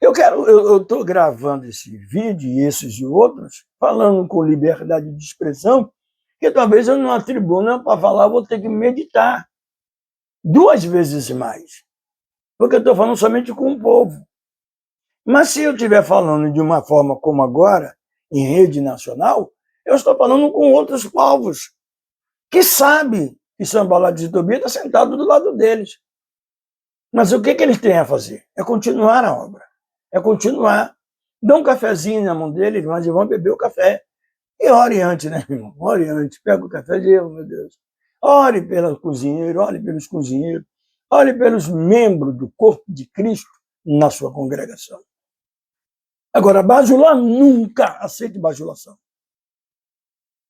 Eu estou gravando esse vídeo e esses e outros, falando com liberdade de expressão, que talvez eu numa tribuna para falar vou ter que meditar 2 vezes mais. Porque eu estou falando somente com o povo. Mas se eu estiver falando de uma forma como agora, em rede nacional, eu estou falando com outros povos que sabem que Sanbalate e Tobias está sentado do lado deles. Mas o que eles têm a fazer? É continuar a obra. É continuar. Dá um cafezinho na mão deles, mas eles vão beber o café. E ore antes, né, irmão? Ore antes. Pega o café e diz, meu Deus. Ore pelo cozinheiro, ore pelos cozinheiros, ore pelos membros do corpo de Cristo na sua congregação. Agora, bajular, nunca aceite bajulação.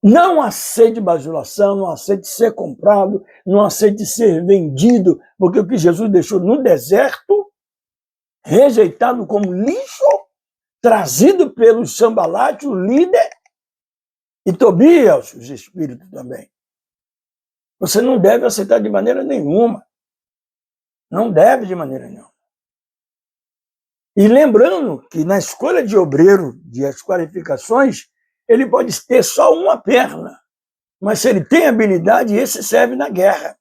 Não aceite bajulação, não aceite ser comprado, não aceite ser vendido, porque o que Jesus deixou no deserto, rejeitado como lixo, trazido pelo Sanbalate, o líder, e Tobias, os espíritos também. Você não deve aceitar de maneira nenhuma. Não deve de maneira nenhuma. E lembrando que na escolha de obreiro, de as qualificações, ele pode ter só uma perna, mas se ele tem habilidade, esse serve na guerra.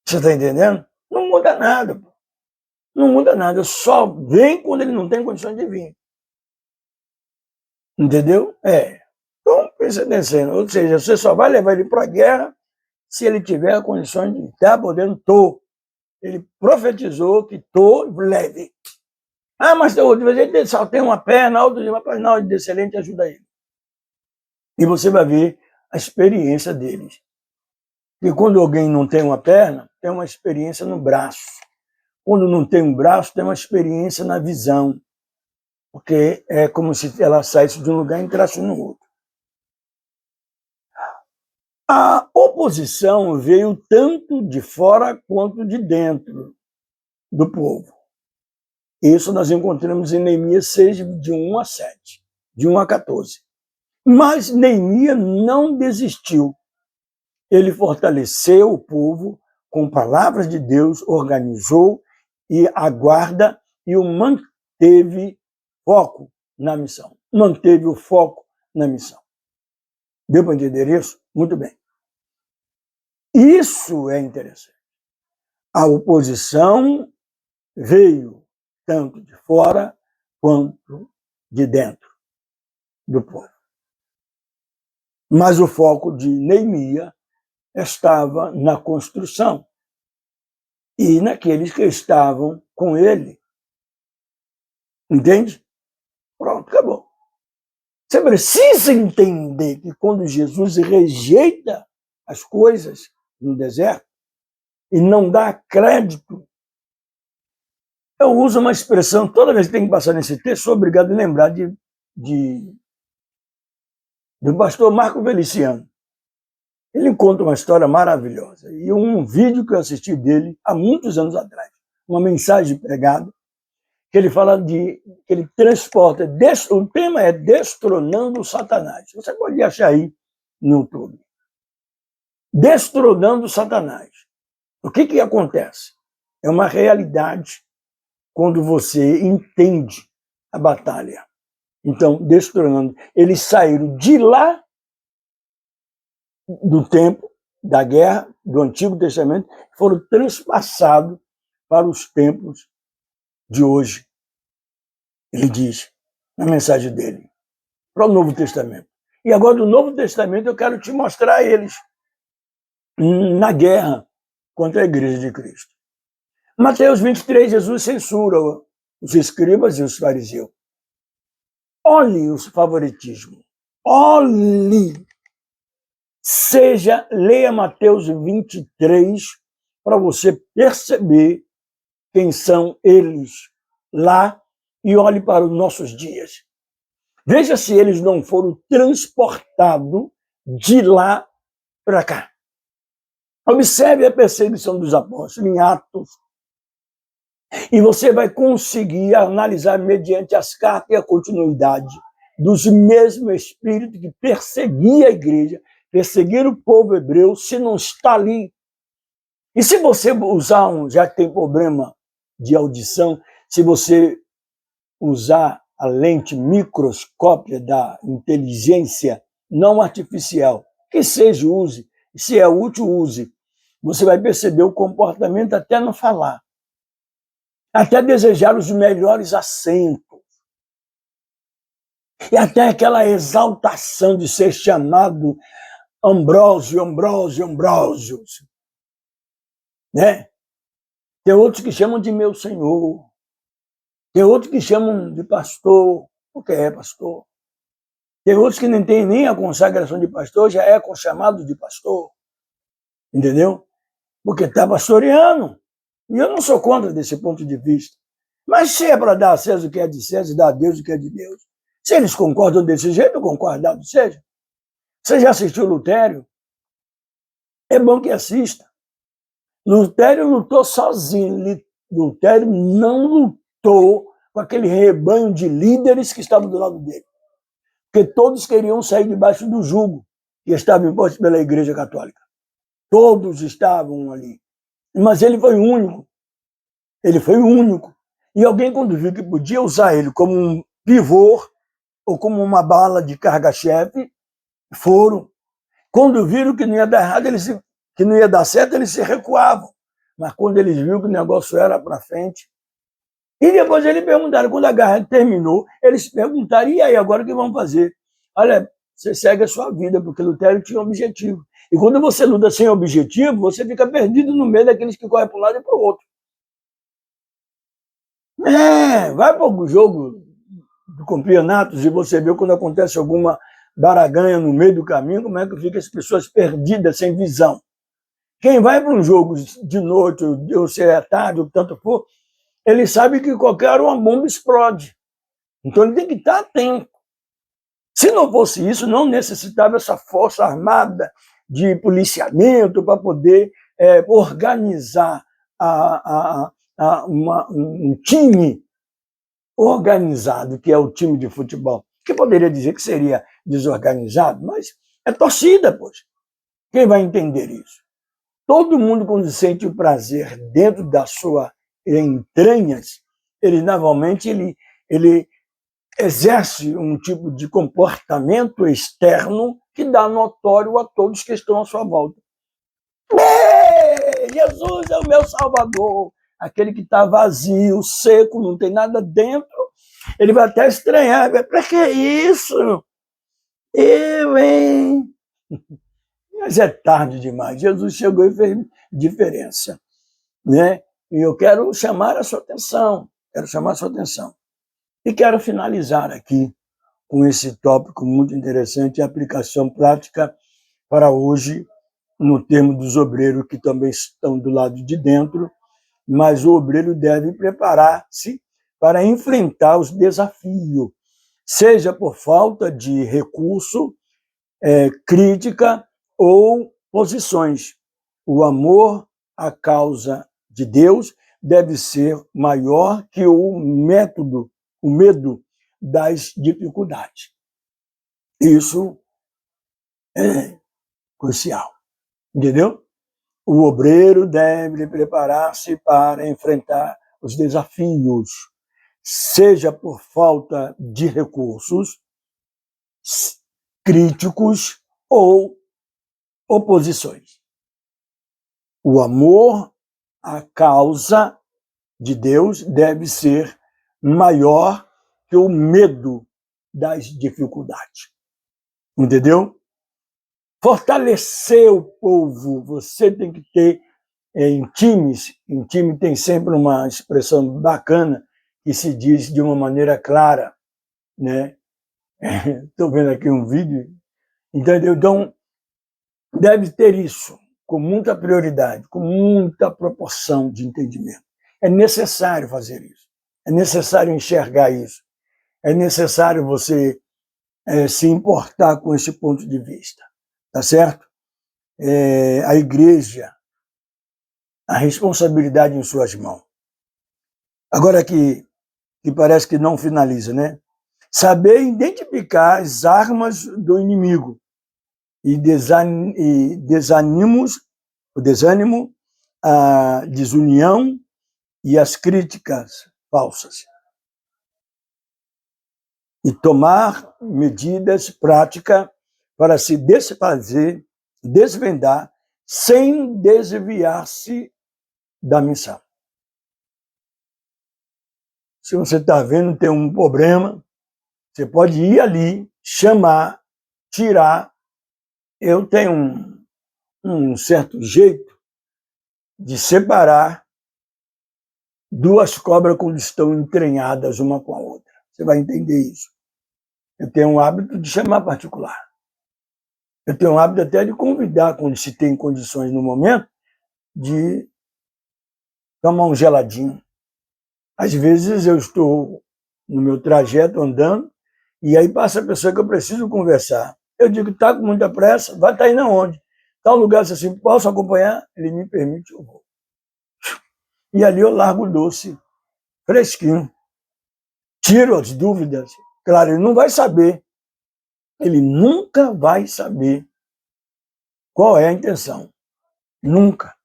Você está entendendo? Não muda nada. Não muda nada. Só vem quando ele não tem condições de vir. Entendeu? Então, pensa descendo. Ou seja, você só vai levar ele para a guerra se ele tiver condições de estar podendo. Ele profetizou que leve. Ah, mas de vez ele só tem uma perna, outro de uma perna, não, de excelente ajuda ele. E você vai ver a experiência deles. que quando alguém não tem uma perna, tem uma experiência no braço. Quando não tem um braço, tem uma experiência na visão. Porque é como se ela saísse de um lugar e entrasse no outro. A oposição veio tanto de fora quanto de dentro do povo. Isso nós encontramos em Neemias 6, de 1 a 7, de 1 a 14. Mas Neemias não desistiu. Ele fortaleceu o povo com palavras de Deus, organizou e a guarda e o manteve foco na missão. Manteve o foco na missão. Deu para entender isso? Muito bem. Isso é interessante. A oposição veio tanto de fora quanto de dentro do povo. Mas o foco de Neemias estava na construção e naqueles que estavam com ele. Entende? Pronto, acabou. Você precisa entender que quando Jesus rejeita as coisas no deserto e não dá crédito, eu uso uma expressão, toda vez que tem que passar nesse texto, sou obrigado a lembrar do pastor Marco Feliciano. Ele conta uma história maravilhosa. E um vídeo que eu assisti dele há muitos anos atrás, uma mensagem pregada, que ele fala que ele transporta, o tema é Destronando Satanás. Você pode achar aí no YouTube. Destronando Satanás. O que acontece? É uma realidade quando você entende a batalha. Então, destronando. Eles saíram de lá do tempo da guerra, do Antigo Testamento, foram transpassados para os tempos de hoje. Ele diz na mensagem dele, para o Novo Testamento. E agora, do Novo Testamento, eu quero te mostrar eles na guerra contra a Igreja de Cristo. Mateus 23, Jesus censura os escribas e os fariseus. Olhe os favoritismos. Olhe. Leia Mateus 23 para você perceber quem são eles lá e olhe para os nossos dias. Veja se eles não foram transportados de lá para cá. Observe a perseguição dos apóstolos em Atos. E você vai conseguir analisar mediante as cartas e a continuidade dos mesmos espíritos que perseguiam a igreja, perseguiram o povo hebreu, se não está ali. E se você usar já que tem problema de audição, se você usar a lente microscópia da inteligência não artificial, que seja, use, se é útil, use, você vai perceber o comportamento até no falar. Até desejar os melhores assentos. E até aquela exaltação de ser chamado Ambrósio, Ambrósio, Ambrósio. Né? Tem outros que chamam de meu senhor. Tem outros que chamam de pastor, porque é pastor. Tem outros que não tem nem a consagração de pastor, já é chamado de pastor. Entendeu? Porque está pastoreando. E eu não sou contra desse ponto de vista. Mas se é para dar a César o que é de César, dar a Deus o que é de Deus. Se eles concordam desse jeito, concordado seja. Você já assistiu Lutério? É bom que assista. Lutério lutou sozinho. Lutério não lutou com aquele rebanho de líderes que estavam do lado dele. Porque todos queriam sair debaixo do jugo que estava imposto pela Igreja Católica. Todos estavam ali. Mas ele foi o único. Ele foi o único. E alguém, quando viu que podia usar ele como um pivô ou como uma bala de carga-chefe, foram. Quando viram que não ia dar errado, que não ia dar certo, eles se recuavam. Mas quando eles viram que o negócio era para frente. E depois eles perguntaram, quando a guerra terminou, eles perguntaram, e aí, agora o que vamos fazer? Olha, você segue a sua vida, porque Lutério tinha um objetivo. E quando você luta sem objetivo, você fica perdido no meio daqueles que correm para um lado e para o outro. Vai para o jogo de campeonatos e você vê quando acontece alguma baraganha no meio do caminho, como é que fica as pessoas perdidas, sem visão. Quem vai para um jogo de noite, ou se é tarde, ou tanto for, ele sabe que qualquer hora uma bomba explode. Então ele tem que estar atento. Se não fosse isso, não necessitava essa força armada de policiamento para poder organizar um time organizado, que é o time de futebol. Que poderia dizer que seria desorganizado, mas é torcida, poxa. Quem vai entender isso? Todo mundo, quando sente o prazer dentro da sua entranhas, ele normalmente ele exerce um tipo de comportamento externo que dá notório a todos que estão à sua volta. Jesus é o meu Salvador. Aquele que está vazio, seco, não tem nada dentro, ele vai até estranhar. Para que isso? Eu, hein? Mas é tarde demais. Jesus chegou e fez diferença, né? E eu quero chamar a sua atenção. E quero finalizar aqui com esse tópico muito interessante, a aplicação prática para hoje, no termo dos obreiros que também estão do lado de dentro, mas o obreiro deve preparar-se para enfrentar os desafios, seja por falta de recurso, crítica ou posições. O amor à causa de Deus deve ser maior que o medo das dificuldades. Isso é crucial, entendeu? O obreiro deve preparar-se para enfrentar os desafios, seja por falta de recursos críticos ou oposições. O amor à causa de Deus deve ser maior que o medo das dificuldades. Entendeu? Fortalecer o povo, você tem que ter em time tem sempre uma expressão bacana que se diz de uma maneira clara, né? Estou vendo aqui um vídeo, entendeu? Então, deve ter isso com muita prioridade, com muita proporção de entendimento. É necessário fazer isso, é necessário enxergar isso, é necessário você se importar com esse ponto de vista, tá certo? A igreja, a responsabilidade em suas mãos. Agora que parece que não finaliza, né? Saber identificar as armas do inimigo e o desânimo, a desunião e as críticas falsas. E tomar medidas práticas para se desfazer, desvendar, sem desviar-se da missão. Se você está vendo tem um problema, você pode ir ali, chamar, tirar. Eu tenho um certo jeito de separar duas cobras quando estão entranhadas uma com a outra. Você vai entender isso. Eu tenho um hábito de chamar particular. Eu tenho um hábito até de convidar, quando se tem condições no momento, de tomar um geladinho. Às vezes eu estou no meu trajeto andando e aí passa a pessoa que eu preciso conversar. Eu digo, está com muita pressa, vai estar indo aonde? Tal lugar, assim, posso acompanhar? Ele me permite, eu vou. E ali eu largo o doce, fresquinho. Tiro as dúvidas. Claro, ele não vai saber. Ele nunca vai saber qual é a intenção. Nunca.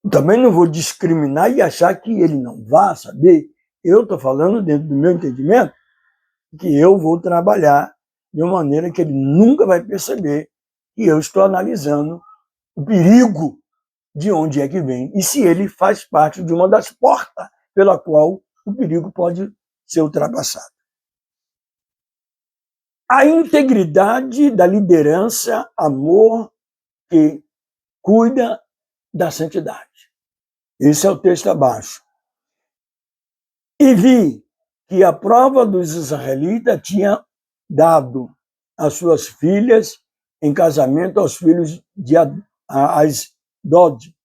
Também não vou discriminar e achar que ele não vai saber. Eu estou falando, dentro do meu entendimento, que eu vou trabalhar de uma maneira que ele nunca vai perceber que eu estou analisando o perigo de onde é que vem e se ele faz parte de uma das portas pela qual o perigo pode ser ultrapassado. A integridade da liderança, amor que cuida da santidade. Esse é o texto abaixo. E vi que a prova dos israelitas tinha dado as suas filhas em casamento aos filhos Asdod,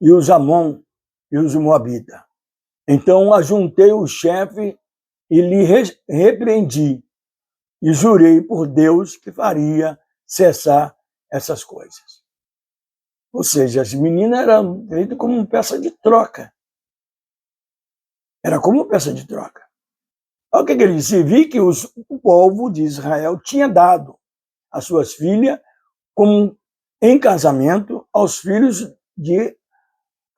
e os Amon e os Moabitas. Então ajuntei o chefe e lhe repreendi, e jurei por Deus que faria cessar essas coisas. Ou seja, as meninas eram feitas como peça de troca. Era como peça de troca. Olha o que ele disse: vi que o povo de Israel tinha dado as suas filhas como em casamento aos filhos de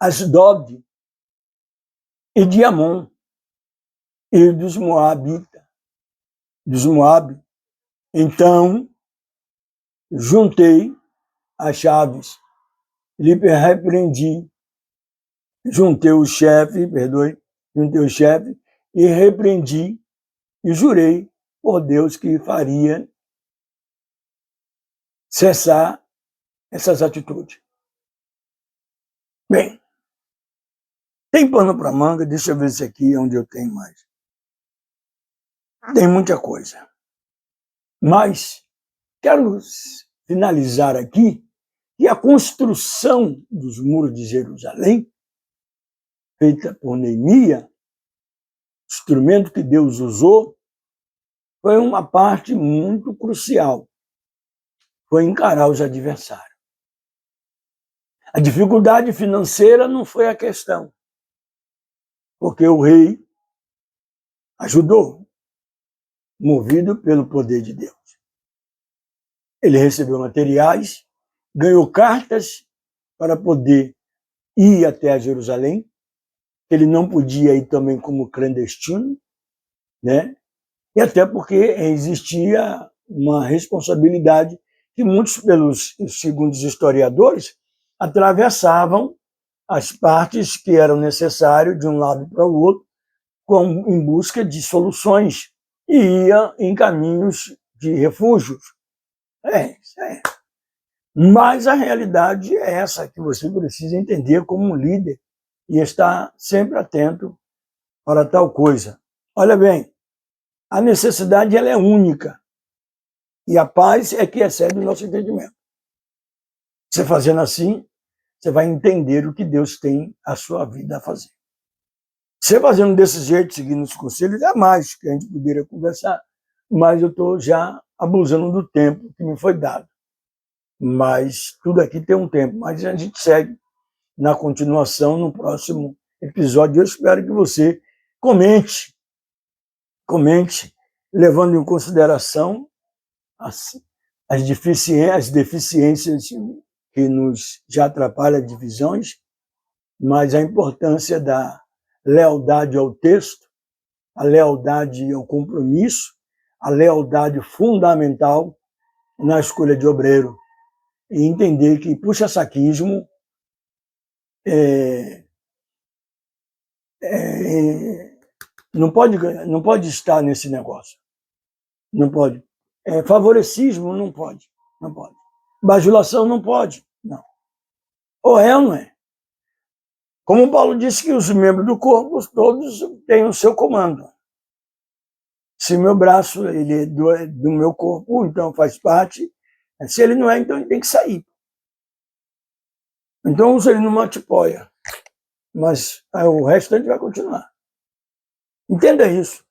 Asdod e de Amon e dos Moabitas, dos Moab. Então juntei as chaves, lhe repreendi, juntei o chefe e repreendi e jurei por Deus que faria cessar essas atitudes. Bem, tem pano para manga, deixa eu ver se aqui é onde eu tenho mais. Tem muita coisa. Mas quero finalizar aqui que a construção dos muros de Jerusalém, feita por Neemias, instrumento que Deus usou, foi uma parte muito crucial. Foi encarar os adversários. A dificuldade financeira não foi a questão, porque o rei ajudou, movido pelo poder de Deus. Ele recebeu materiais, ganhou cartas para poder ir até Jerusalém. Ele não podia ir também como clandestino, né? E até porque existia uma responsabilidade que muitos, pelos segundos historiadores, atravessavam as partes que eram necessárias de um lado para o outro, em busca de soluções, e ia em caminhos de refúgios. Isso é. Mas a realidade é essa, que você precisa entender como um líder e estar sempre atento para tal coisa. Olha bem, a necessidade ela é única e a paz é que excede o nosso entendimento. Você fazendo assim, você vai entender o que Deus tem a sua vida a fazer. Você fazendo desse jeito, seguindo os conselhos, é mais que a gente poderia conversar, mas eu estou já abusando do tempo que me foi dado. Mas tudo aqui tem um tempo, mas a gente segue na continuação, no próximo episódio. Eu espero que você comente, levando em consideração as deficiências que nos já atrapalham, divisões, mas a importância da lealdade ao texto, a lealdade ao compromisso, a lealdade fundamental na escolha de obreiro, e entender que puxa-saquismo não pode estar nesse negócio. Não pode. Favoricismo não pode. Não pode. Bajulação não pode. Não. Ou é ou não é? Como Paulo disse que os membros do corpo todos têm o seu comando. Se meu braço ele é do meu corpo, então faz parte. Se ele não é, então ele tem que sair. Então usa ele numa tipóia. Mas o restante vai continuar. Entenda isso.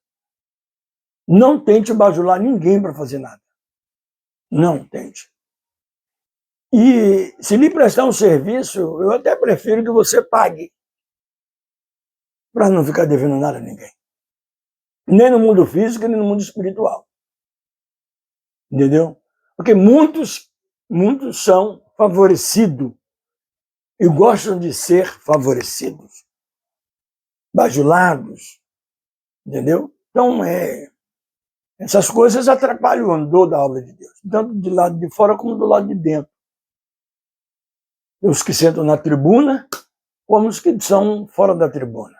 Não tente bajular ninguém para fazer nada. Não tente. E se lhe prestar um serviço, eu até prefiro que você pague, para não ficar devendo nada a ninguém. Nem no mundo físico, nem no mundo espiritual. Entendeu? Porque muitos são favorecidos e gostam de ser favorecidos, bajulados. Entendeu? Então, essas coisas atrapalham o andor da obra de Deus, tanto do lado de fora como do lado de dentro. Os que sentam na tribuna, como os que são fora da tribuna.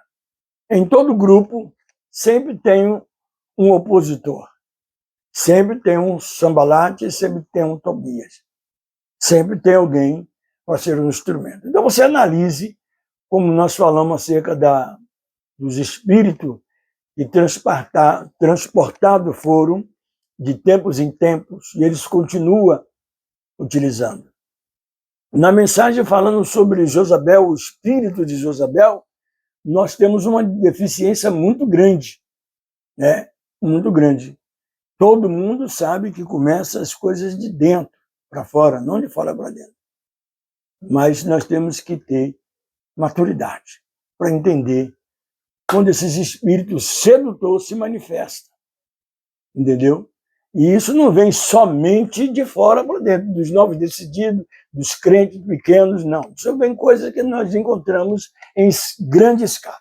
Em todo grupo, sempre tem um opositor. Sempre tem um Sambalate, sempre tem um Tobias. Sempre tem alguém para ser um instrumento. Então você analise, como nós falamos acerca dos espíritos que transportados foram de tempos em tempos, e eles continuam utilizando. Na mensagem falando sobre Josabel, o espírito de Josabel, nós temos uma deficiência muito grande, né? Muito grande. Todo mundo sabe que começa as coisas de dentro para fora, não de fora para dentro. Mas nós temos que ter maturidade para entender quando esses espíritos sedutores se manifestam. Entendeu? E isso não vem somente de fora para dentro, dos novos decididos, dos crentes pequenos, não. Isso vem coisas que nós encontramos em grande escala.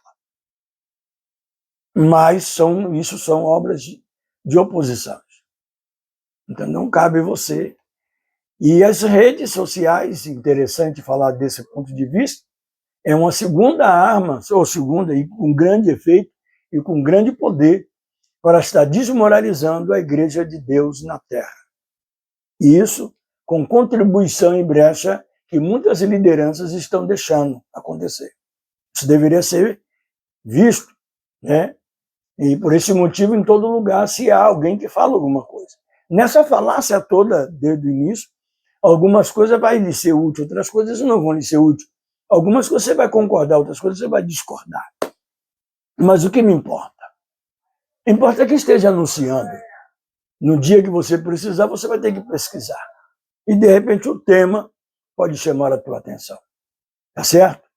Mas isso são obras de oposição. Então não cabe você. E as redes sociais, interessante falar desse ponto de vista, é uma segunda arma, ou segunda, e com grande efeito e com grande poder, para estar desmoralizando a Igreja de Deus na Terra. E isso com contribuição em brecha que muitas lideranças estão deixando acontecer. Isso deveria ser visto, né? E por esse motivo, em todo lugar, se há alguém que fala alguma coisa. Nessa falácia toda, desde o início, algumas coisas vão lhe ser úteis, outras coisas não vão lhe ser úteis. Algumas coisas você vai concordar, outras coisas você vai discordar. Mas o que me importa? Importa que esteja anunciando. No dia que você precisar, você vai ter que pesquisar. E, de repente, o tema pode chamar a tua atenção. Tá certo?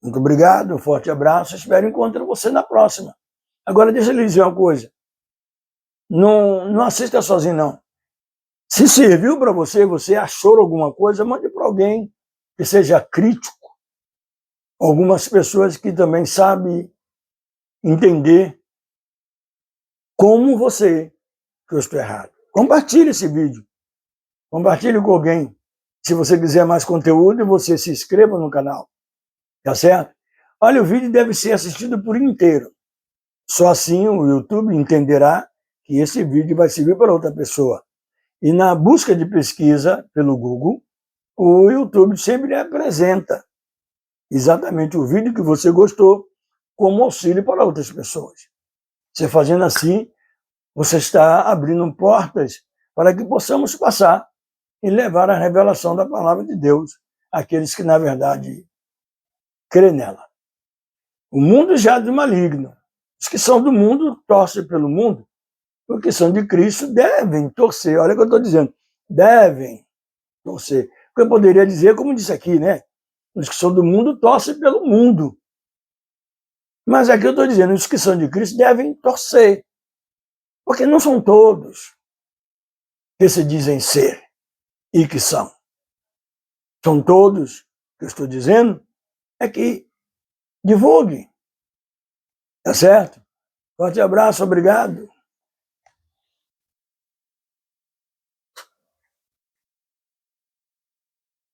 Muito obrigado, um forte abraço. Espero encontrar você na próxima. Agora, deixa eu lhe dizer uma coisa. Não assista sozinho, não. Se serviu para você, você achou alguma coisa, mande para alguém que seja crítico. Algumas pessoas que também sabem entender como você que eu estou errado. Compartilhe esse vídeo. Compartilhe com alguém. Se você quiser mais conteúdo, você se inscreva no canal. Tá certo? Olha, o vídeo deve ser assistido por inteiro. Só assim o YouTube entenderá que esse vídeo vai servir para outra pessoa. E na busca de pesquisa pelo Google, o YouTube sempre apresenta exatamente o vídeo que você gostou como auxílio para outras pessoas. Você fazendo assim, você está abrindo portas para que possamos passar e levar a revelação da palavra de Deus àqueles que, na verdade, crê nela. O mundo já é do maligno. Os que são do mundo torcem pelo mundo. Os que são de Cristo devem torcer. Olha o que eu estou dizendo. Devem torcer. O que eu poderia dizer, como disse aqui, né? Os que são do mundo torcem pelo mundo. Mas aqui eu estou dizendo, os que são de Cristo devem torcer. Porque não são todos que se dizem ser e que são. São todos que eu estou dizendo é que divulguem. Tá certo? Forte abraço, obrigado.